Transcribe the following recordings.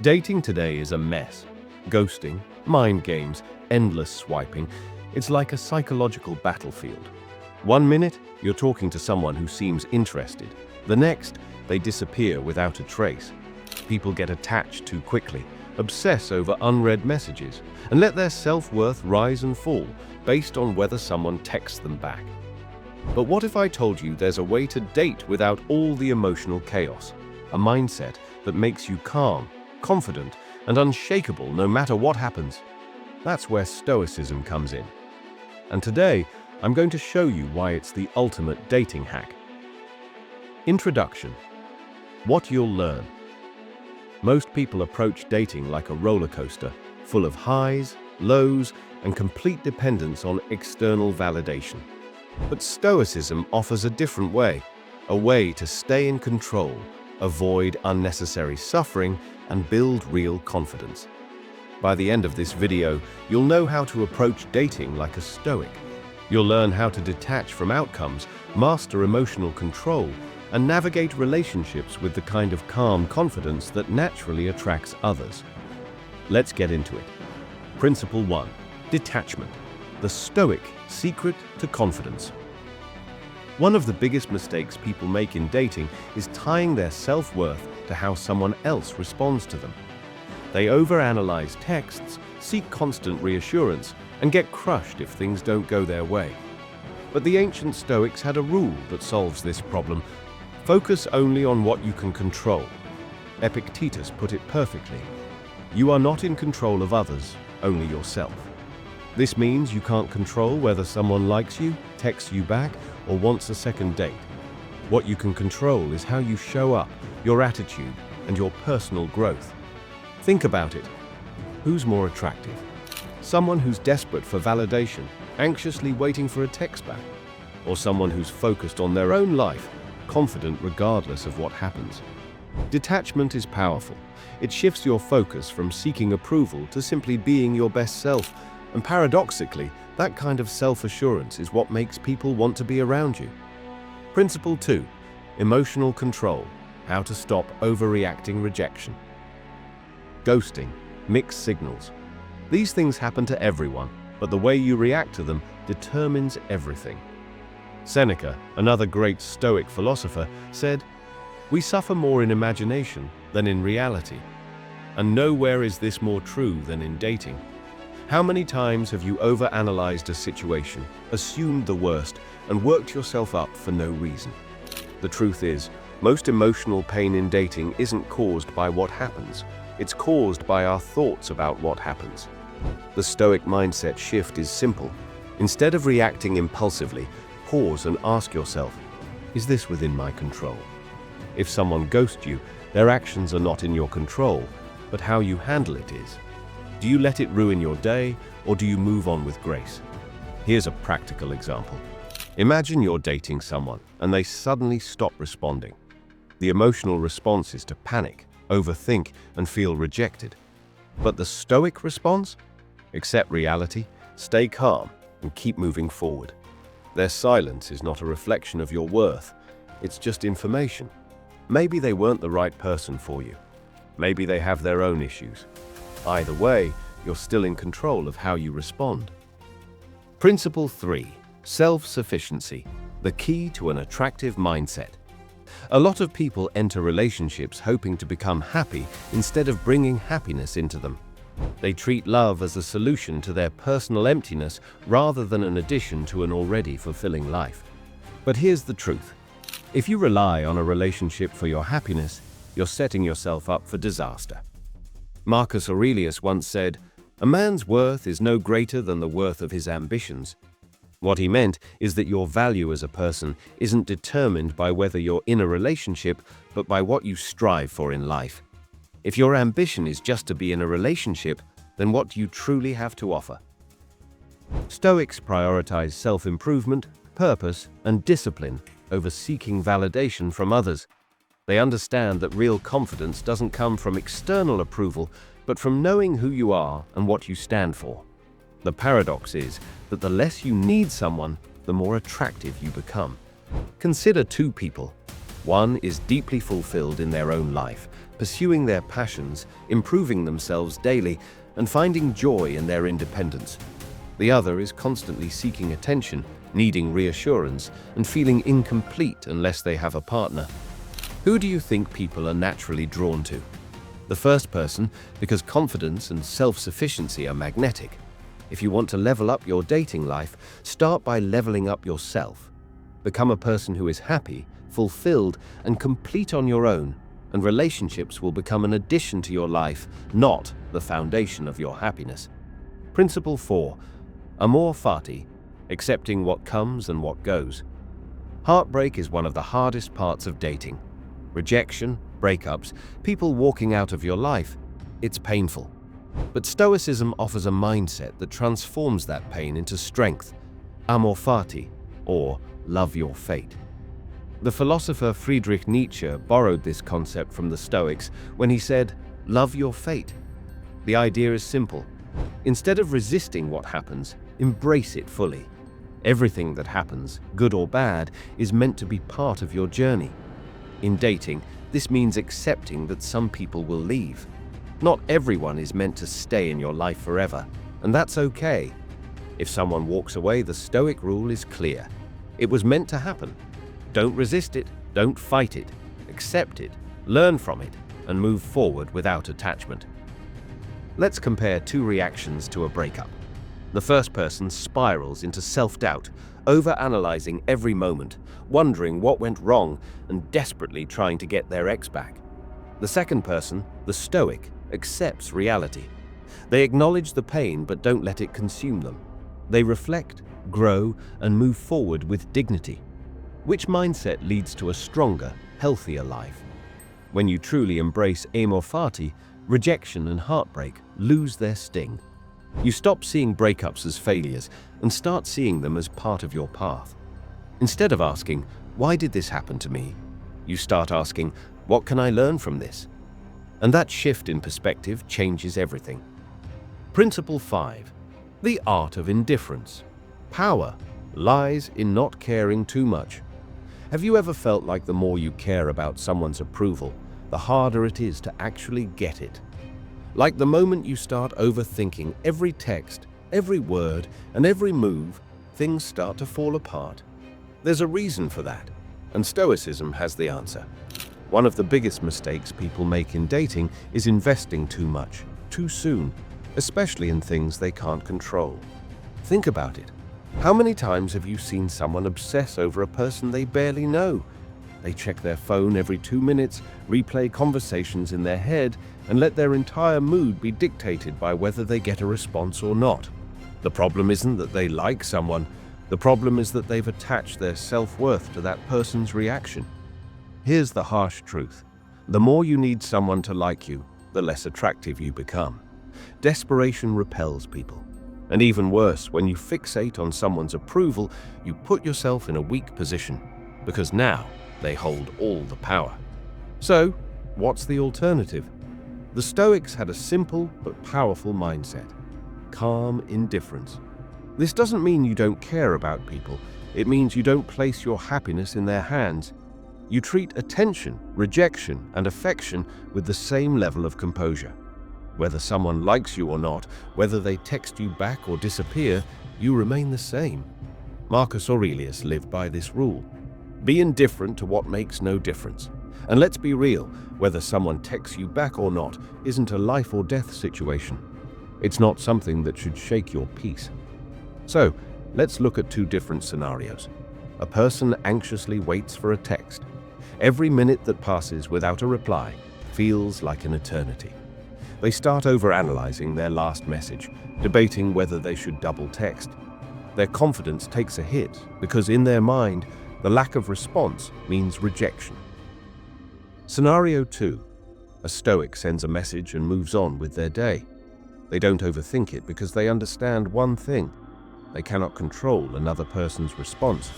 Dating today is a mess. Ghosting, mind games, endless swiping. It's like a psychological battlefield. One minute, you're talking to someone who seems interested. The next, they disappear without a trace. People get attached too quickly, obsess over unread messages, and let their self-worth rise and fall based on whether someone texts them back. But what if I told you there's a way to date without all the emotional chaos? A mindset that makes you calm, confident, and unshakable no matter what happens. That's where Stoicism comes in. And today, I'm going to show you why it's the ultimate dating hack. Introduction. What you'll learn. Most people approach dating like a roller coaster, full of highs, lows, and complete dependence on external validation. But Stoicism offers a different way, a way to stay in control, avoid unnecessary suffering, and build real confidence. By the end of this video, you'll know how to approach dating like a Stoic. You'll learn how to detach from outcomes, master emotional control, and navigate relationships with the kind of calm confidence that naturally attracts others. Let's get into it. Principle 1. Detachment. The Stoic secret to confidence. One of the biggest mistakes people make in dating is tying their self-worth to how someone else responds to them. They overanalyze texts, seek constant reassurance, and get crushed if things don't go their way. But the ancient Stoics had a rule that solves this problem. Focus only on what you can control. Epictetus put it perfectly. You are not in control of others, only yourself. This means you can't control whether someone likes you, texts you back, or wants a second date. What you can control is how you show up, your attitude, and your personal growth. Think about it. Who's more attractive? Someone who's desperate for validation, anxiously waiting for a text back, or someone who's focused on their own life, confident regardless of what happens? Detachment is powerful. It shifts your focus from seeking approval to simply being your best self. And paradoxically, that kind of self-assurance is what makes people want to be around you. Principle 2. Emotional control. How to stop overreacting rejection. Ghosting. Mixed signals. These things happen to everyone, but the way you react to them determines everything. Seneca, another great Stoic philosopher, said, "We suffer more in imagination than in reality." And nowhere is this more true than in dating. How many times have you overanalyzed a situation, assumed the worst, and worked yourself up for no reason? The truth is, most emotional pain in dating isn't caused by what happens. It's caused by our thoughts about what happens. The Stoic mindset shift is simple. Instead of reacting impulsively, pause and ask yourself, is this within my control? If someone ghosts you, their actions are not in your control, but how you handle it is. Do you let it ruin your day, or do you move on with grace? Here's a practical example. Imagine you're dating someone, and they suddenly stop responding. The emotional response is to panic, overthink, and feel rejected. But the Stoic response? Accept reality, stay calm, and keep moving forward. Their silence is not a reflection of your worth. It's just information. Maybe they weren't the right person for you. Maybe they have their own issues. Either way, you're still in control of how you respond. Principle 3. Self-sufficiency. The key to an attractive mindset. A lot of people enter relationships hoping to become happy instead of bringing happiness into them. They treat love as a solution to their personal emptiness rather than an addition to an already fulfilling life. But here's the truth. If you rely on a relationship for your happiness, you're setting yourself up for disaster. Marcus Aurelius once said, "A man's worth is no greater than the worth of his ambitions." What he meant is that your value as a person isn't determined by whether you're in a relationship, but by what you strive for in life. If your ambition is just to be in a relationship, then what do you truly have to offer? Stoics prioritize self-improvement, purpose, and discipline over seeking validation from others. They understand that real confidence doesn't come from external approval, but from knowing who you are and what you stand for. The paradox is that the less you need someone, the more attractive you become. Consider two people. One is deeply fulfilled in their own life, pursuing their passions, improving themselves daily, and finding joy in their independence. The other is constantly seeking attention, needing reassurance, and feeling incomplete unless they have a partner. Who do you think people are naturally drawn to? The first person, because confidence and self-sufficiency are magnetic. If you want to level up your dating life, start by leveling up yourself. Become a person who is happy, fulfilled, and complete on your own, and relationships will become an addition to your life, not the foundation of your happiness. Principle 4. Amor fati, accepting what comes and what goes. Heartbreak is one of the hardest parts of dating. Rejection, breakups, people walking out of your life, it's painful. But Stoicism offers a mindset that transforms that pain into strength, amor fati, or love your fate. The philosopher Friedrich Nietzsche borrowed this concept from the Stoics when he said, "Love your fate." The idea is simple. Instead of resisting what happens, embrace it fully. Everything that happens, good or bad, is meant to be part of your journey. In dating, this means accepting that some people will leave. Not everyone is meant to stay in your life forever, and that's okay. If someone walks away, the Stoic rule is clear. It was meant to happen. Don't resist it, don't fight it. Accept it, learn from it, and move forward without attachment. Let's compare two reactions to a breakup. The first person spirals into self-doubt, overanalyzing every moment, wondering what went wrong, and desperately trying to get their ex back. The second person, the Stoic, accepts reality. They acknowledge the pain but don't let it consume them. They reflect, grow, and move forward with dignity. Which mindset leads to a stronger, healthier life? When you truly embrace amor fati, rejection and heartbreak lose their sting. You stop seeing breakups as failures and start seeing them as part of your path. Instead of asking, "Why did this happen to me?" you start asking, "What can I learn from this?" And that shift in perspective changes everything. Principle 5. The art of indifference. Power lies in not caring too much. Have you ever felt like the more you care about someone's approval, the harder it is to actually get it? Like the moment you start overthinking every text, every word, and every move, things start to fall apart. There's a reason for that, and Stoicism has the answer. One of the biggest mistakes people make in dating is investing too much, too soon, especially in things they can't control. Think about it. How many times have you seen someone obsess over a person they barely know? They check their phone every 2 minutes, replay conversations in their head, and let their entire mood be dictated by whether they get a response or not. The problem isn't that they like someone. The problem is that they've attached their self-worth to that person's reaction. Here's the harsh truth. The more you need someone to like you, the less attractive you become. Desperation repels people. And even worse, when you fixate on someone's approval, you put yourself in a weak position, because now they hold all the power. So, what's the alternative? The Stoics had a simple but powerful mindset: calm indifference. This doesn't mean you don't care about people. It means you don't place your happiness in their hands. You treat attention, rejection, and affection with the same level of composure. Whether someone likes you or not, whether they text you back or disappear, you remain the same. Marcus Aurelius lived by this rule. Be indifferent to what makes no difference. And let's be real, whether someone texts you back or not isn't a life or death situation. It's not something that should shake your peace. So, let's look at two different scenarios. A person anxiously waits for a text. Every minute that passes without a reply feels like an eternity. They start overanalyzing their last message, debating whether they should double text. Their confidence takes a hit because in their mind, the lack of response means rejection. Scenario 2. A Stoic sends a message and moves on with their day. They don't overthink it because they understand one thing: they cannot control another person's response.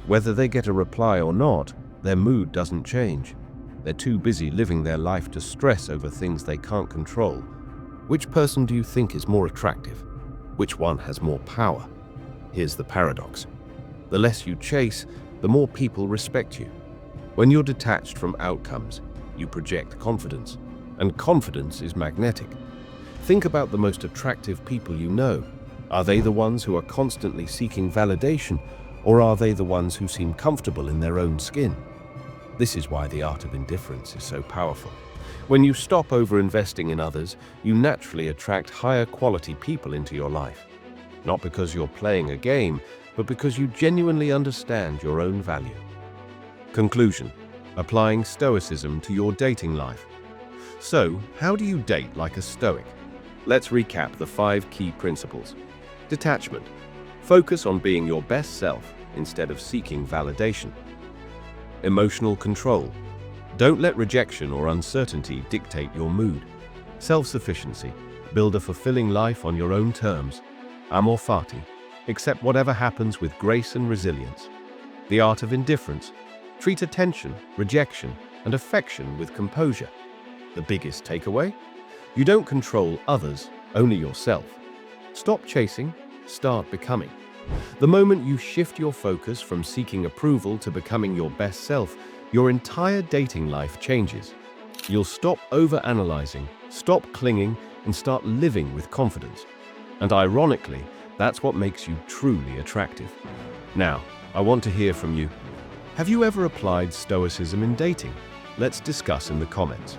Whether they get a reply or not, their mood doesn't change. They're too busy living their life to stress over things they can't control. Which person do you think is more attractive? Which one has more power? Here's the paradox. The less you chase, the more people respect you. When you're detached from outcomes, you project confidence. And confidence is magnetic. Think about the most attractive people you know. Are they the ones who are constantly seeking validation, or are they the ones who seem comfortable in their own skin? This is why the art of indifference is so powerful. When you stop over-investing in others, you naturally attract higher quality people into your life. Not because you're playing a game, but because you genuinely understand your own value. Conclusion: applying Stoicism to your dating life. So, how do you date like a Stoic? Let's recap the 5 key principles. Detachment. Focus on being your best self instead of seeking validation. Emotional control. Don't let rejection or uncertainty dictate your mood. Self-sufficiency. Build a fulfilling life on your own terms. Amor fati. Accept whatever happens with grace and resilience. The art of indifference. Treat attention, rejection, and affection with composure. The biggest takeaway? You don't control others, only yourself. Stop chasing, start becoming. The moment you shift your focus from seeking approval to becoming your best self, your entire dating life changes. You'll stop over-analyzing, stop clinging, and start living with confidence. And ironically, that's what makes you truly attractive. Now, I want to hear from you. Have you ever applied Stoicism in dating? Let's discuss in the comments.